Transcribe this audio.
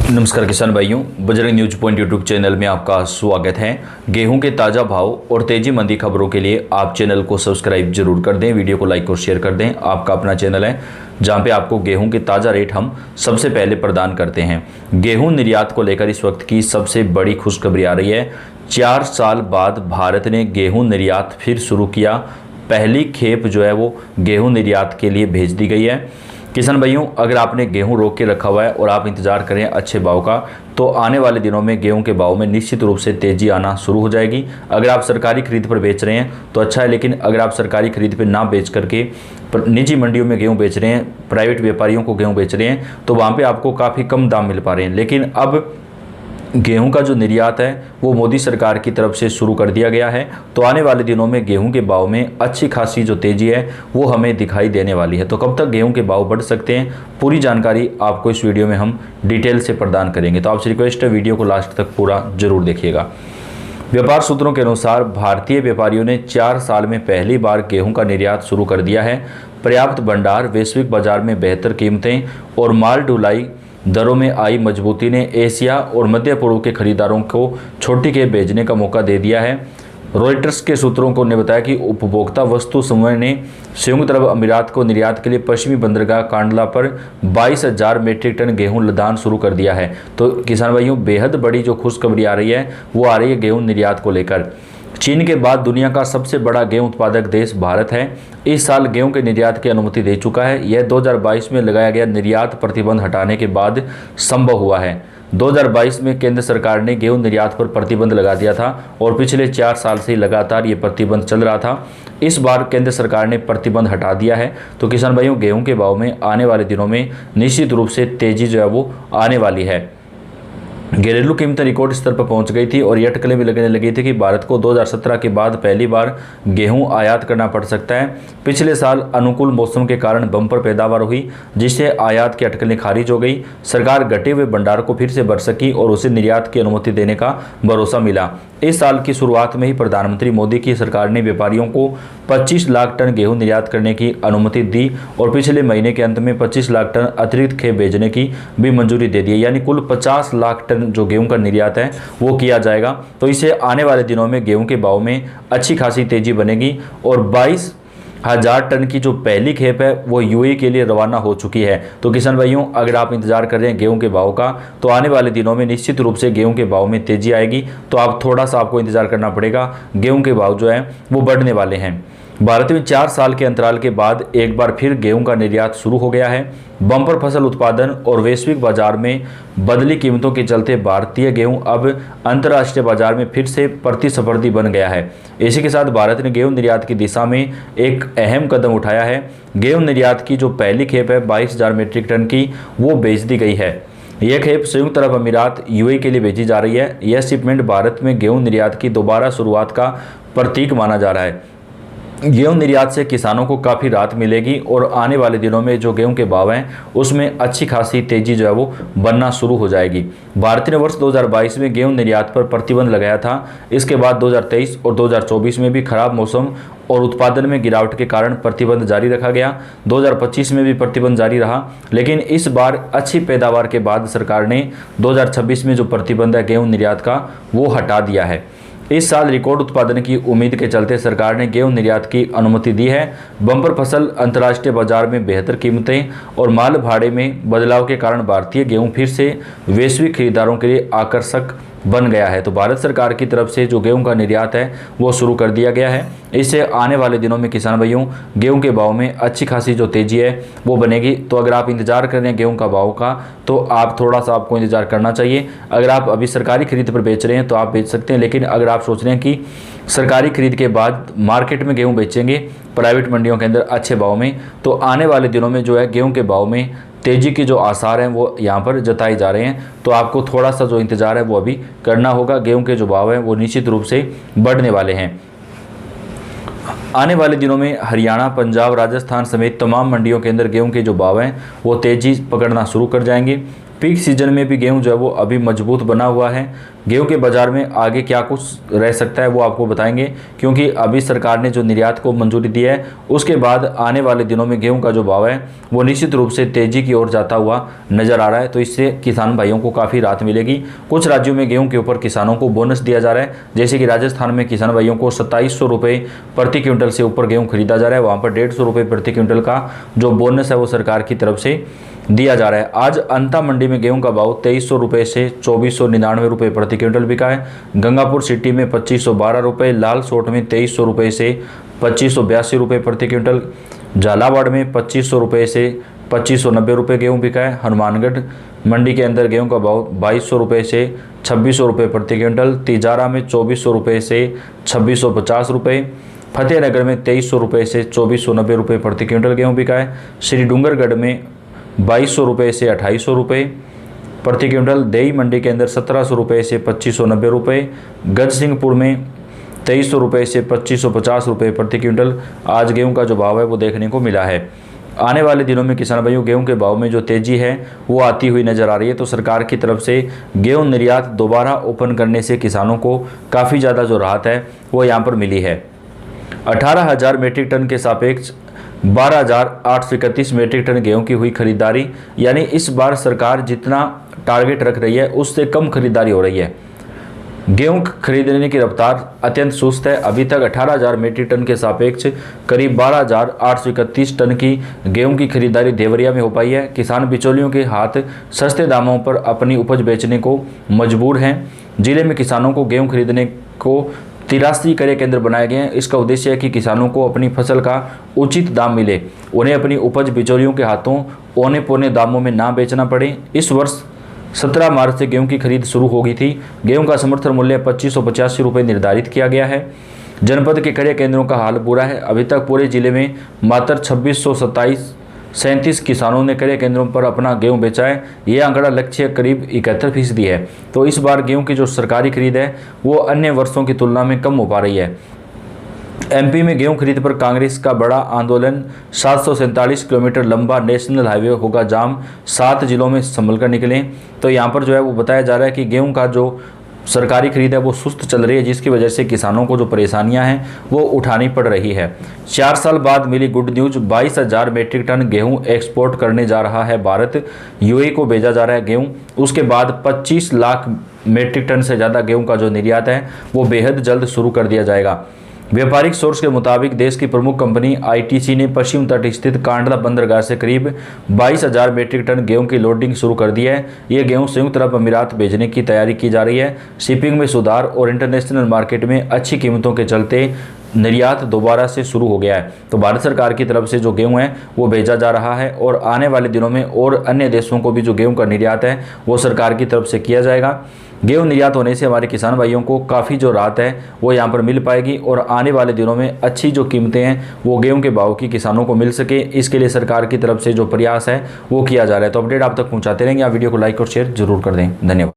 नमस्कार किसान भाइयों, Bajrang news point YouTube channel में आपका स्वागत है। गेहूं के ताज़ा भाव और तेजी मंदी खबरों के लिए आप चैनल को सब्सक्राइब जरूर कर दें, वीडियो को लाइक और शेयर कर दें। आपका अपना चैनल है जहां पे आपको गेहूं के ताज़ा रेट हम सबसे पहले प्रदान करते हैं। गेहूं निर्यात को लेकर इस वक्त की सबसे बड़ी खुशखबरी आ रही है। 4 साल बाद भारत ने गेहूँ निर्यात फिर शुरू किया। पहली खेप जो है वो गेहूँ निर्यात के लिए भेज दी गई है। किसान भाइयों, अगर आपने गेहूं रोक के रखा हुआ है और आप इंतजार करें अच्छे भाव का, तो आने वाले दिनों में गेहूं के भाव में निश्चित रूप से तेजी आना शुरू हो जाएगी। अगर आप सरकारी खरीद पर बेच रहे हैं तो अच्छा है, लेकिन अगर आप सरकारी खरीद पर ना बेच करके निजी मंडियों में गेहूं बेच रहे हैं, प्राइवेट व्यापारियों को गेहूँ बेच रहे हैं, तो वहाँ पर आपको काफ़ी कम दाम मिल पा रहे हैं। लेकिन अब गेहूं का जो निर्यात है वो मोदी सरकार की तरफ से शुरू कर दिया गया है, तो आने वाले दिनों में गेहूं के भाव में अच्छी खासी जो तेज़ी है वो हमें दिखाई देने वाली है। तो कब तक गेहूं के भाव बढ़ सकते हैं, पूरी जानकारी आपको इस वीडियो में हम डिटेल से प्रदान करेंगे। तो आपसे रिक्वेस्ट है, वीडियो को लास्ट तक पूरा जरूर देखिएगा। व्यापार सूत्रों के अनुसार भारतीय व्यापारियों ने 4 साल में पहली बार गेहूं का निर्यात शुरू कर दिया है। पर्याप्त भंडार, वैश्विक बाजार में बेहतर कीमतें और माल ढुलाई दरों में आई मजबूती ने एशिया और मध्य पूर्व के खरीदारों को छोटी खेप भेजने का मौका दे दिया है। रॉयटर्स के सूत्रों ने बताया कि उपभोक्ता वस्तु समूह ने संयुक्त अरब अमीरात को निर्यात के लिए पश्चिमी बंदरगाह कांडला पर 22,000 मीट्रिक टन गेहूं लदान शुरू कर दिया है। तो किसान भाइयों, बेहद बड़ी जो खुशखबरी आ रही है वो आ रही है गेहूं निर्यात को लेकर। चीन के बाद दुनिया का सबसे बड़ा गेहूं उत्पादक देश भारत है। इस साल गेहूं के निर्यात की अनुमति दे चुका है। यह 2022 में लगाया गया निर्यात प्रतिबंध हटाने के बाद संभव हुआ है। 2022 में केंद्र सरकार ने गेहूं निर्यात पर प्रतिबंध लगा दिया था और पिछले 4 साल से लगातार ये प्रतिबंध चल रहा था। इस बार केंद्र सरकार ने प्रतिबंध हटा दिया है। तो किसान भाइयों, गेहूं के भाव में आने वाले दिनों में निश्चित रूप से तेजी जो है वो आने वाली है। घरेलू कीमतें रिकॉर्ड स्तर पर पहुंच गई थी और ये अटकलें भी लगने लगी थी कि भारत को 2017 के बाद पहली बार गेहूं आयात करना पड़ सकता है। पिछले साल अनुकूल मौसम के कारण बम्पर पैदावार हुई, जिससे आयात की अटकलें खारिज हो गई। सरकार घटे हुए भंडार को फिर से भर सकी और उसे निर्यात की अनुमति देने का भरोसा मिला। इस साल की शुरुआत में ही प्रधानमंत्री मोदी की सरकार ने व्यापारियों को 25 लाख टन गेहूं निर्यात करने की अनुमति दी और पिछले महीने के अंत में 25 लाख टन अतिरिक्त खेप भेजने की भी मंजूरी दे दी, यानी कुल 50 लाख टन जो गेहूं का निर्यात है वो किया जाएगा। तो इससे आने वाले दिनों में गेहूं के भाव में अच्छी खासी तेजी बनेगी और 22,000 टन की जो पहली खेप है वो यूएई के लिए रवाना हो चुकी है। तो किसान भाइयों, अगर आप इंतजार कर रहे हैं गेहूं के भाव का, तो आने वाले दिनों में निश्चित रूप से गेहूं के भाव में तेजी आएगी। तो आप थोड़ा सा आपको इंतजार करना पड़ेगा, गेहूं के भाव जो है वो बढ़ने वाले हैं। भारत में 4 साल के अंतराल के बाद एक बार फिर गेहूं का निर्यात शुरू हो गया है। बम्पर फसल उत्पादन और वैश्विक बाजार में बदली कीमतों के चलते भारतीय गेहूं अब अंतर्राष्ट्रीय बाजार में फिर से प्रतिस्पर्धी बन गया है। इसी के साथ भारत ने गेहूं निर्यात की दिशा में एक अहम कदम उठाया है। गेहूं निर्यात की जो पहली खेप है 22,000 मीट्रिक टन की, वो भेज दी गई है। यह खेप संयुक्त अरब अमीरात यूएई के लिए भेजी जा रही है। यह शिपमेंट भारत में गेहूं निर्यात की दोबारा शुरुआत का प्रतीक माना जा रहा है। गेहूं निर्यात से किसानों को काफ़ी राहत मिलेगी और आने वाले दिनों में जो गेहूं के भाव हैं उसमें अच्छी खासी तेजी जो है वो बनना शुरू हो जाएगी। भारत ने वर्ष 2022 में गेहूं निर्यात पर प्रतिबंध लगाया था। इसके बाद 2023 और 2024 में भी खराब मौसम और उत्पादन में गिरावट के कारण प्रतिबंध जारी रखा गया। 2025 में भी प्रतिबंध जारी रहा, लेकिन इस बार अच्छी पैदावार के बाद सरकार ने 2026 में जो प्रतिबंध है गेहूं निर्यात का वो हटा दिया है। इस साल रिकॉर्ड उत्पादन की उम्मीद के चलते सरकार ने गेहूं निर्यात की अनुमति दी है। बम्पर फसल, अंतर्राष्ट्रीय बाजार में बेहतर कीमतें और माल भाड़े में बदलाव के कारण भारतीय गेहूं फिर से वैश्विक खरीदारों के लिए आकर्षक बन गया है। तो भारत सरकार की तरफ से जो गेहूं का निर्यात है वो शुरू कर दिया गया है। इससे आने वाले दिनों में किसान भाइयों गेहूं के भाव में अच्छी खासी जो तेजी है वो बनेगी। तो अगर आप इंतजार कर रहे हैं गेहूं का भाव का, तो आप थोड़ा सा आपको इंतजार करना चाहिए। अगर आप अभी सरकारी खरीद पर बेच रहे हैं तो आप बेच सकते हैं, लेकिन अगर आप सोच रहे हैं कि सरकारी खरीद के बाद मार्केट में गेहूँ बेचेंगे प्राइवेट मंडियों के अंदर अच्छे भाव में, तो आने वाले दिनों में जो है गेहूँ के भाव में तेजी के जो आसार हैं वो यहाँ पर जताए जा रहे हैं। तो आपको थोड़ा सा जो इंतज़ार है वो अभी करना होगा। गेहूं के जो भाव हैं वो निश्चित रूप से बढ़ने वाले हैं। आने वाले दिनों में हरियाणा, पंजाब, राजस्थान समेत तमाम मंडियों के अंदर गेहूं के जो भाव हैं वो तेजी पकड़ना शुरू कर जाएंगे। पीक सीजन में भी गेहूं जो है वो अभी मजबूत बना हुआ है। गेहूं के बाज़ार में आगे क्या कुछ रह सकता है वो आपको बताएंगे, क्योंकि अभी सरकार ने जो निर्यात को मंजूरी दी है उसके बाद आने वाले दिनों में गेहूं का जो भाव है वो निश्चित रूप से तेज़ी की ओर जाता हुआ नज़र आ रहा है। तो इससे किसान भाइयों को काफ़ी राहत मिलेगी। कुछ राज्यों में गेहूँ के ऊपर किसानों को बोनस दिया जा रहा है, जैसे कि राजस्थान में किसान भाइयों को 2700 रुपये प्रति क्विंटल से ऊपर गेहूँ खरीदा जा रहा है, वहाँ पर 150 रुपये प्रति क्विंटल का जो बोनस है वो सरकार की तरफ से दिया जा रहा है। आज अंता मंडी में गेहूं का भाव 2300 रुपये से 2499 रुपये प्रति क्विंटल बिका है। गंगापुर सिटी में 2512 रुपये, लाल सोट में 2300 रुपये से 2582 रुपये प्रति क्विंटल, झालावाड़ में 2500 रुपये से 2590 रुपये गेहूँ बिका है। हनुमानगढ़ मंडी के अंदर गेहूं का भाव 2200 रुपये से 2600 रुपये प्रति क्विंटल, तिजारा में 2400 रुपये से 2650 रुपये, फतेहनगर में 2300 रुपये से 2490 रुपये प्रति क्विंटल गेहूँ बिका है। श्री डूंगरगढ़ में 2200 रुपये से 2800 रुपये प्रति क्विंटल, देई मंडी के अंदर 1700 रुपये से 2590 रुपये, गजसिंहपुर में 2300 रुपये से 2550 रुपये प्रति क्विंटल आज गेहूं का जो भाव है वो देखने को मिला है। आने वाले दिनों में किसान भाइयों गेहूं के भाव में जो तेज़ी है वो आती हुई नज़र आ रही है। तो सरकार की तरफ से गेहूं निर्यात दोबारा ओपन करने से किसानों को काफ़ी ज़्यादा जो राहत है वो यहाँ पर मिली है। 18,000 मीट्रिक टन के सापेक्ष 12,831 मीट्रिक टन गेहूं की हुई खरीदारी, यानी इस बार सरकार जितना टारगेट रख रही है उससे कम खरीदारी हो रही है। गेहूं खरीदने की रफ्तार अत्यंत सुस्त है। अभी तक 18,000 मीट्रिक टन के सापेक्ष करीब 12,831 टन की गेहूं की खरीदारी देवरिया में हो पाई है। किसान बिचौलियों के हाथ सस्ते दामों पर अपनी उपज बेचने को मजबूर हैं। जिले में किसानों को गेहूं खरीदने को 83 क्रय केंद्र बनाए गए हैं। इसका उद्देश्य है कि किसानों को अपनी फसल का उचित दाम मिले, उन्हें अपनी उपज बिचौलियों के हाथों औने पौने दामों में ना बेचना पड़े। इस वर्ष 17 मार्च से गेहूं की खरीद शुरू हो गई थी। गेहूं का समर्थन मूल्य 2585 रुपये निर्धारित किया गया है। जनपद के क्रय केंद्रों का हाल बुरा है। अभी तक पूरे जिले में मात्र 2637 किसानों ने क्रय केंद्रों पर अपना गेहूं बेचा है। यह आंकड़ा लक्ष्य करीब 71% है। तो इस बार गेहूं की जो सरकारी खरीद है वो अन्य वर्षों की तुलना में कम हो पा रही है। एमपी में गेहूं खरीद पर कांग्रेस का बड़ा आंदोलन, 747 किलोमीटर लंबा नेशनल हाईवे होगा जाम, 7 जिलों में संभल कर निकले। तो यहाँ पर जो है वो बताया जा रहा है कि गेहूं का जो सरकारी खरीद है वो सुस्त चल रही है, जिसकी वजह से किसानों को जो परेशानियां हैं वो उठानी पड़ रही है। 4 साल बाद मिली गुड न्यूज, 22,000 मीट्रिक टन गेहूं एक्सपोर्ट करने जा रहा है भारत। यूएई को भेजा जा रहा है गेहूं। उसके बाद 25 लाख मीट्रिक टन से ज़्यादा गेहूं का जो निर्यात है वो बेहद जल्द शुरू कर दिया जाएगा। व्यापारिक सोर्स के मुताबिक देश की प्रमुख कंपनी आईटीसी ने पश्चिम तट स्थित कांडला बंदरगाह से करीब 22,000 मीट्रिक टन गेहूं की लोडिंग शुरू कर दी है। ये गेहूं संयुक्त अरब अमीरात भेजने की तैयारी की जा रही है। शिपिंग में सुधार और इंटरनेशनल मार्केट में अच्छी कीमतों के चलते निर्यात दोबारा से शुरू हो गया है। तो भारत सरकार की तरफ से जो गेहूं है वो भेजा जा रहा है और आने वाले दिनों में और अन्य देशों को भी जो गेहूं का निर्यात है वो सरकार की तरफ से किया जाएगा। गेहूं निर्यात होने से हमारे किसान भाइयों को काफ़ी जो राहत है वो यहाँ पर मिल पाएगी और आने वाले दिनों में अच्छी जो कीमतें हैं वो गेहूं के भाव की किसानों को मिल सके, इसके लिए सरकार की तरफ से जो प्रयास है वो किया जा रहा है। तो अपडेट आप तक पहुँचाते रहेंगे। आप वीडियो को लाइक और शेयर जरूर कर दें। धन्यवाद।